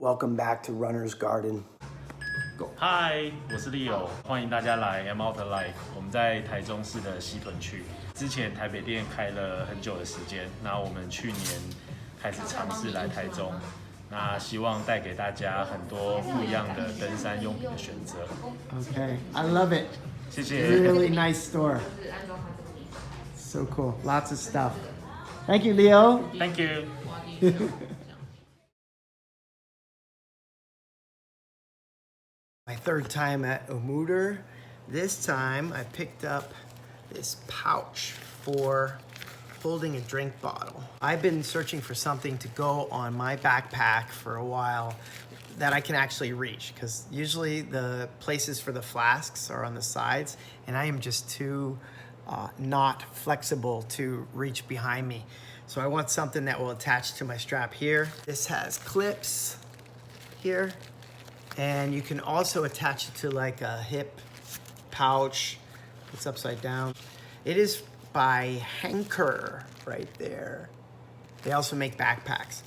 Welcome back to Runner's Garden. Hi， 我是 Leo， 欢迎大家来 Amouter Life。我们在台中市的西屯区，之前台北店开了很久的时间，那我们去年开始尝试来台中，那希望带给大家很多不一样的登山用品的选择。Okay, I love it. 谢谢。Really nice store. So cool. Lots of stuff. Thank you, Leo. Thank you. My third time at Amouter. This time I picked up this pouch for holding a drink bottle. I've been searching for something to go on my backpack for a while that I can actually reach, because usually the places for the flasks are on the sides and I am just too not flexible to reach behind me. So I want something that will attach to my strap here. This has clips here, and you can also attach it to like a hip pouch. It's upside down. It is by Hanchor right there. They also make backpacks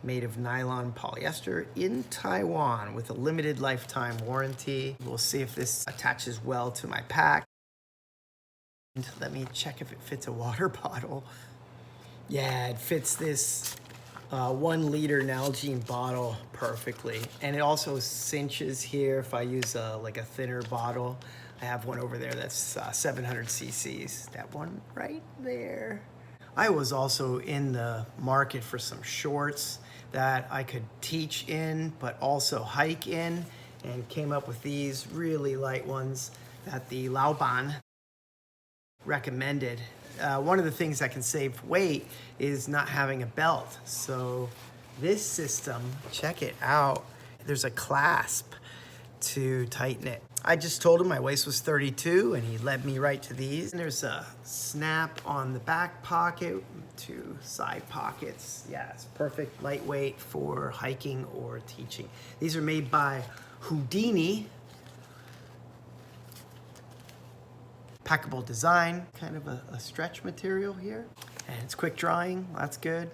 made of nylon polyester in Taiwan with a limited lifetime warranty. We'll see if this attaches well to my pack. And let me check if it fits a water bottle. Yeah, it fits this 1 liter Nalgene bottle perfectly. And it also cinches here if I use like a thinner bottle. I have one over there that's 700 cc's. That one right there. I was also in the market for some shorts that I could teach in, but also hike in, and came up with these really light ones that the Laoban recommended. One of the things that can save weight is not having a belt. So this system, check it out. There's a clasp to tighten it. I just told him my waist was 32 and he led me right to these. And there's a snap on the back pocket, 2 side pockets. Yeah, it's perfect, lightweight for hiking or teaching. These are made by Houdini. Packable design, kind of a stretch material here. And it's quick drying, that's good.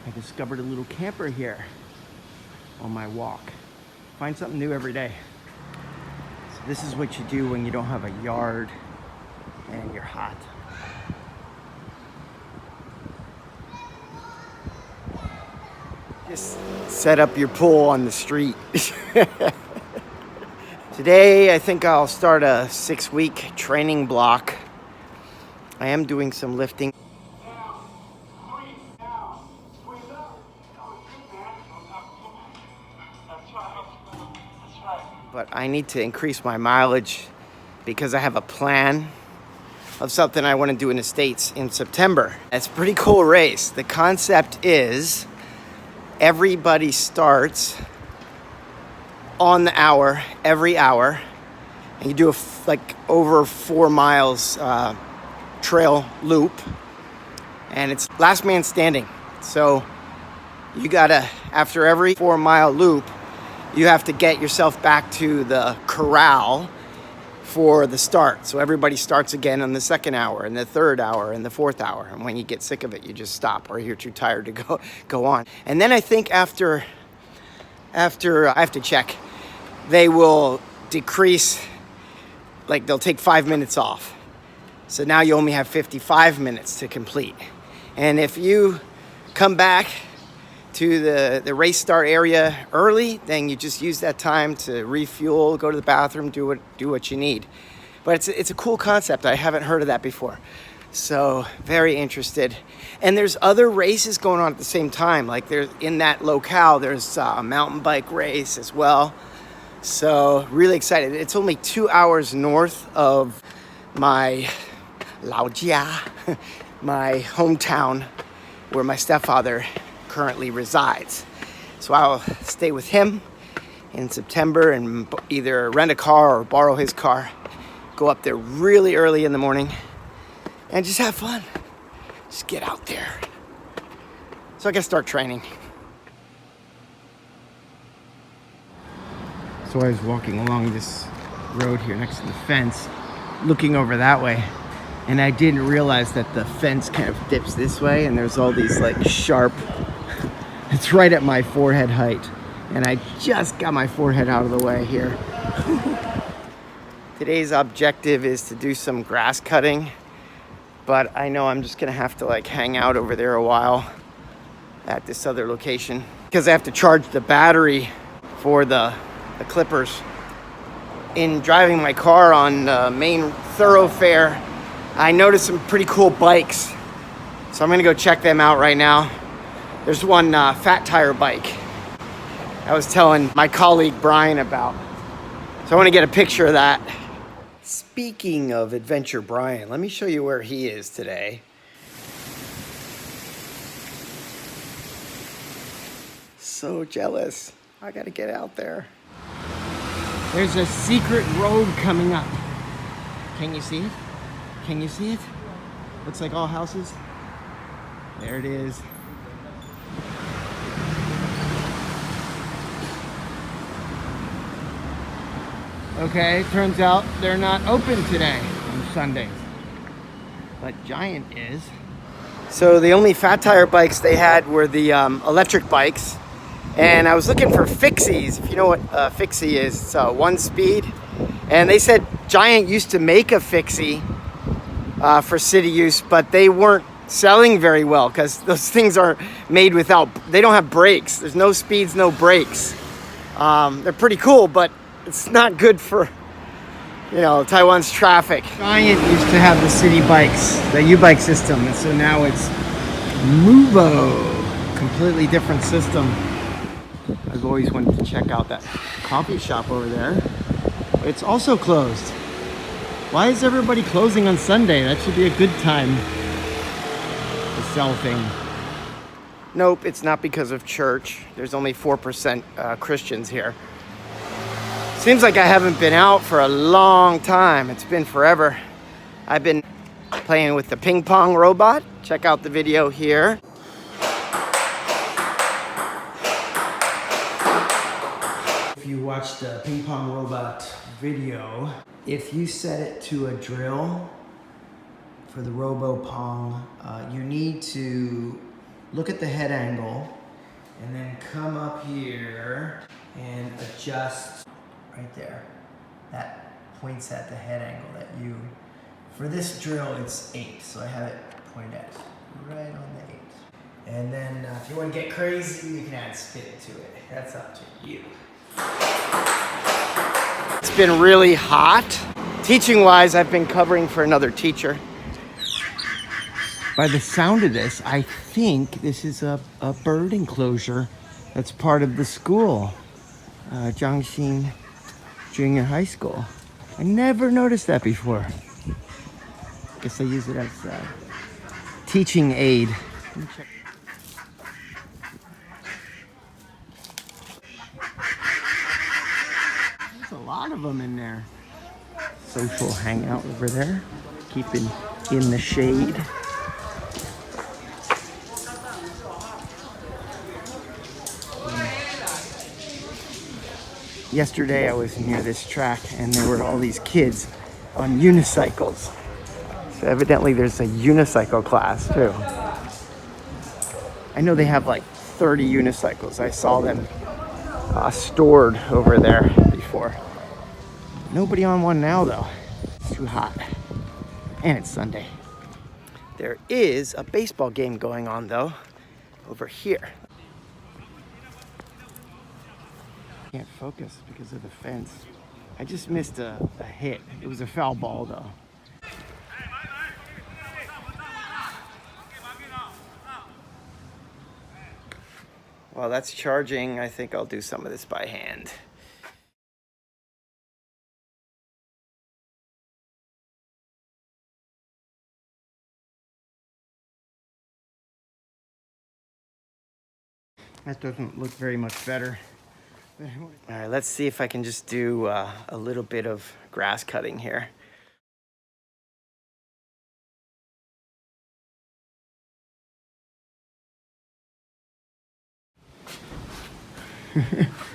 I discovered a little camper here on my walk. Find something new every day. So this is what you do when you don't have a yard and you're hot. Just set up your pool on the street. Today, I think I'll start a 6-week training block. I am doing some lifting. But I need to increase my mileage because I have a plan of something I want to do in the States in September. It's a pretty cool race. The concept is everybody starts on the hour, every hour, and you do like over 4 miles trail loop, and it's last man standing. So you gotta, after every 4-mile loop, you have to get yourself back to the corral for the start. So everybody starts again on the 2nd hour and the 3rd hour and the 4th hour. And when you get sick of it, you just stop, or you're too tired to go on. And then I think after I have to check, they will decrease, like they'll take 5 minutes off. So now you only have 55 minutes to complete. And if you come back to the race start area early, then you just use that time to refuel, go to the bathroom, do what you need. But it's a cool concept. I haven't heard of that before. So very interested. And there's other races going on at the same time. Like there's in that locale, there's a mountain bike race as well. So really excited. It's only 2 hours north of my Laojia, my hometown where my stepfather currently resides. So I'll stay with him in September and either rent a car or borrow his car, go up there really early in the morning and just have fun. Just get out there. So I gotta start training. So I was walking along this road here next to the fence, looking over that way, And I didn't realize that the fence kind of dips this way and there's all these like sharp, it's right at my forehead height. And I just got my forehead out of the way here. Today's objective is to do some grass cutting, but I know I'm just gonna have to like hang out over there a while at this other location because I have to charge the battery for the clippers. In driving my car on the main thoroughfare, I noticed some pretty cool bikes. So I'm gonna go check them out right now. There's one fat tire bike I was telling my colleague Brian about. So I wanna get a picture of that. Speaking of Adventure Brian, let me show you where he is today. So jealous. I gotta get out there. There's a secret road coming up. Can you see it? Can you see it? Looks like all houses. There it is. Okay, turns out they're not open today on Sundays, but Giant is. So the only fat tire bikes they had were the electric bikes, and I was looking for fixies. If you know what a fixie is, it's one speed. And they said Giant used to make a fixie for city use, but they weren't selling very well because those things are made without, they don't have brakes. There's no speeds, no brakes. They're pretty cool, but it's not good for, you know, Taiwan's traffic. Giant used to have the city bikes, the U-bike system, and so now it's Muvo, completely different system. I've always wanted to check out that coffee shop over there. It's also closed. Why is everybody closing on Sunday? That should be a good time to sell things. Nope, it's not because of church. There's only 4% Christians here. Seems like I haven't been out for a long time. It's been forever. I've been playing with the ping pong robot. Check out the video here. If you watch the ping pong robot video, if you set it to a drill for the Robo-Pong, you need to look at the head angle and then come up here and adjust right there. That points at the head angle that you, for this drill it's 8, so I have it pointed at right on the 8. And then if you want to get crazy, you can add spin to it. That's up to you. It's been really hot. Teaching wise, I've been covering for another teacher. By the sound of this, I think this is a bird enclosure that's part of the school, Jiangxin Junior High School. I never noticed that before. I guess I use it as a teaching aid. Let me check. There's a lot of them in there. Social hangout over there, keeping in the shade. Yesterday I was near this track and there were all these kids on unicycles. So evidently there's a unicycle class too. I know they have like 30 unicycles. I saw them stored over there before. Nobody on one now though. It's too hot. And it's Sunday. There is a baseball game going on though, over here. Can't focus because of the fence. I just missed a hit. It was a foul ball though. While that's charging, I think I'll do some of this by hand. That doesn't look very much better. All right, let's see if I can just do a little bit of grass cutting here.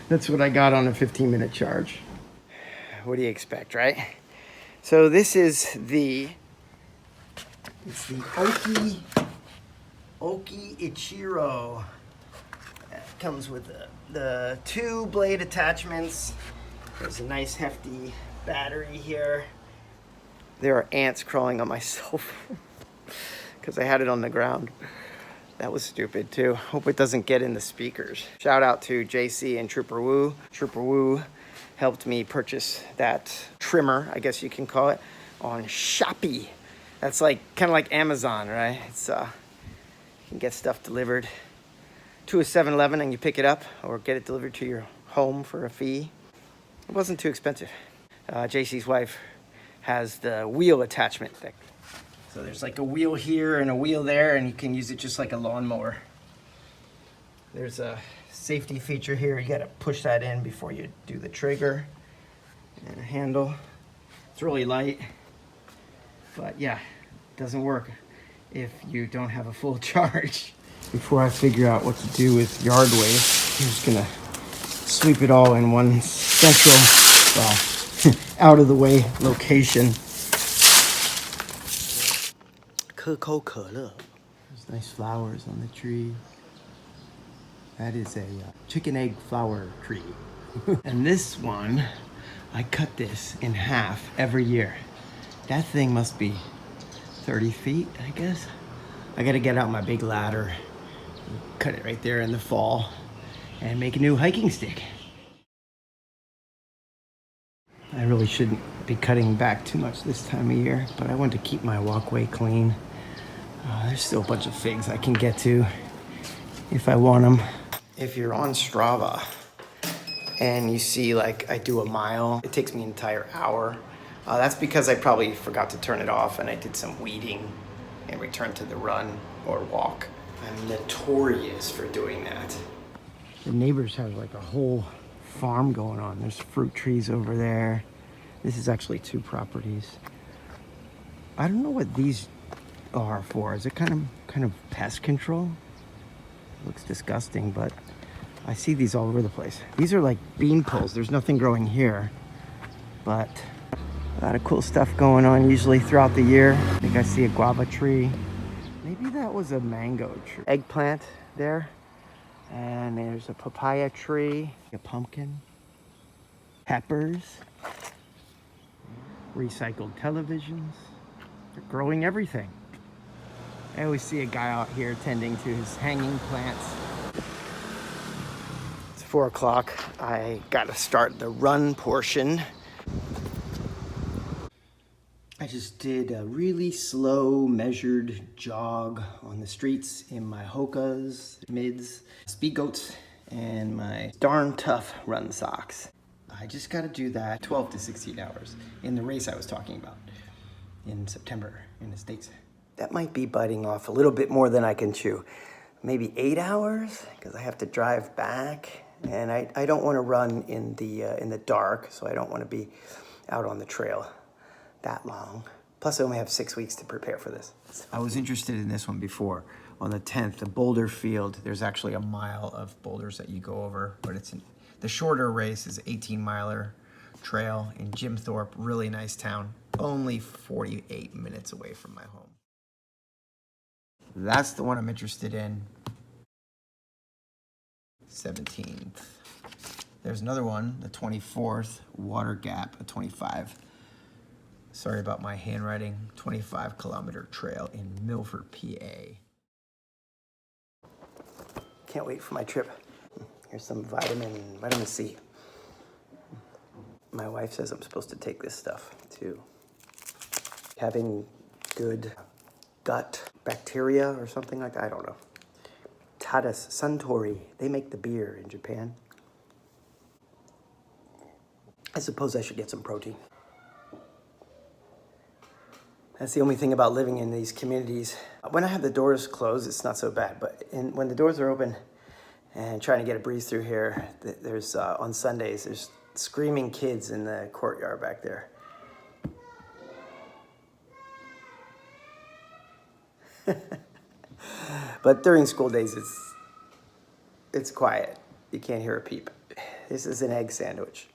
That's what I got on a 15-minute charge. What do you expect, right? So this is the It's the Oki Ichiro. It comes with the 2 blade attachments. There's a nice hefty battery here. There are ants crawling on my cell phone because I had it on the ground. That was stupid too. Hope it doesn't get in the speakers. Shout out to JC and Trooper Woo. Trooper Woo helped me purchase that trimmer, I guess you can call it, on Shopee. That's like kind of like Amazon, right? It's you can get stuff delivered to a 7-Eleven and you pick it up, or get it delivered to your home for a fee. It wasn't too expensive. JC's wife has the wheel attachment thing. So there's like a wheel here and a wheel there, and you can use it just like a lawnmower. There's a safety feature here. You gotta push that in before you do the trigger. And a handle. It's really light. But yeah, it doesn't work if you don't have a full charge. Before I figure out what to do with yard waste, I'm just gonna sweep it all in one central, well, out of the way location. There's nice flowers on the tree. That is a chicken egg flower tree. And this one, I cut this in half every year. That thing must be 30 feet, I guess. I gotta get out my big ladder, cut it right there in the fall, and make a new hiking stick. I really shouldn't be cutting back too much this time of year, but I want to keep my walkway clean. There's still a bunch of figs I can get to if I want them. If you're on Strava and you see like I do a mile, it takes me an entire hour. That's because I probably forgot to turn it off and I did some weeding and returned to the run or walk. I'm notorious for doing that. The neighbors have like a whole farm going on. There's fruit trees over there. This is actually 2 properties. I don't know what these are for. Is it kind of pest control? Looks disgusting, but I see these all over the place. These are like bean poles. There's nothing growing here, but a lot of cool stuff going on usually throughout the year. I think I see a guava tree. Maybe that was a mango tree. Eggplant there. And there's a papaya tree, a pumpkin, peppers, recycled televisions. They're growing everything. I always see a guy out here tending to his hanging plants. It's 4 o'clock. I gotta start the run portion. I just did a really slow, measured jog on the streets in my Hokas, mids, speed goats, and my darn tough run socks. I just gotta do that 12 to 16 hours in the race I was talking about in September in the States. That might be biting off a little bit more than I can chew. Maybe 8 hours, because I have to drive back, and I don't want to run in the dark, so I don't want to be out on the trail that long. Plus, I only have 6 weeks to prepare for this. I was interested in this one before. On the 10th, the boulder field, there's actually a mile of boulders that you go over, but the shorter race is 18-miler trail in Jim Thorpe, really nice town, only 48 minutes away from my home. That's the one I'm interested in. 17th. There's another one, the 24th, Water Gap, a 25. Sorry about my handwriting. 25-kilometer trail in Milford, PA. Can't wait for my trip. Here's some vitamin C. My wife says I'm supposed to take this stuff too. Having good gut bacteria or something like that, I don't know. Tadas Suntory, they make the beer in Japan. I suppose I should get some protein. That's the only thing about living in these communities. When I have the doors closed, it's not so bad, but when the doors are open and trying to get a breeze through here, there's on Sundays, there's screaming kids in the courtyard back there. But during school days, it's quiet. You can't hear a peep. This is an egg sandwich.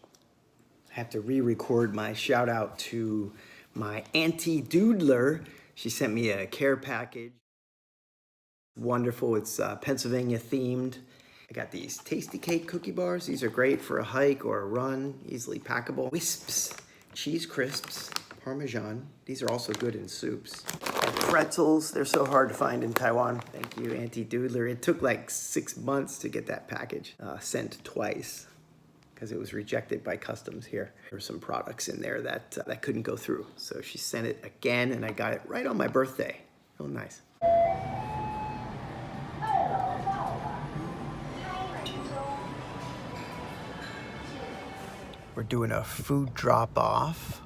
I have to re-record my shout out to my Auntie Doodler. She sent me a care package. Wonderful, it's Pennsylvania themed. I got these Tasty Cake cookie bars. These are great for a hike or a run, easily packable. Wisps, cheese crisps, Parmesan. These are also good in soups. And pretzels, they're so hard to find in Taiwan. Thank you, Auntie Doodler. It took like 6 months to get that package sent twice because it was rejected by customs here. There were some products in there that couldn't go through. So she sent it again and I got it right on my birthday. Real nice. We're doing a food drop-off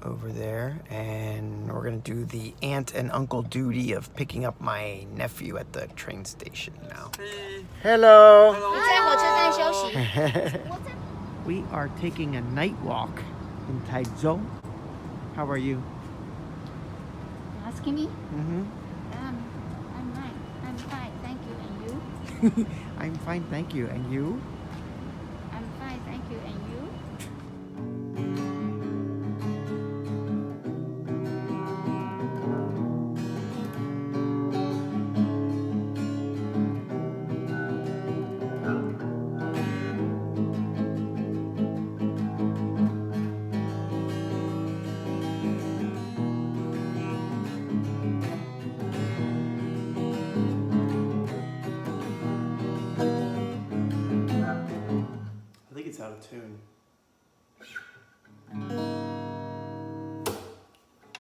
over there, and we're gonna do the aunt and uncle duty of picking up my nephew at the train station now. Hello. We are taking a night walk in Taichung. How are you? Asking me? Mm-hmm. I'm fine. I'm fine, thank you. And you? I'm fine, thank you. And you? I'm fine, thank you. And you? I think it's out of tune.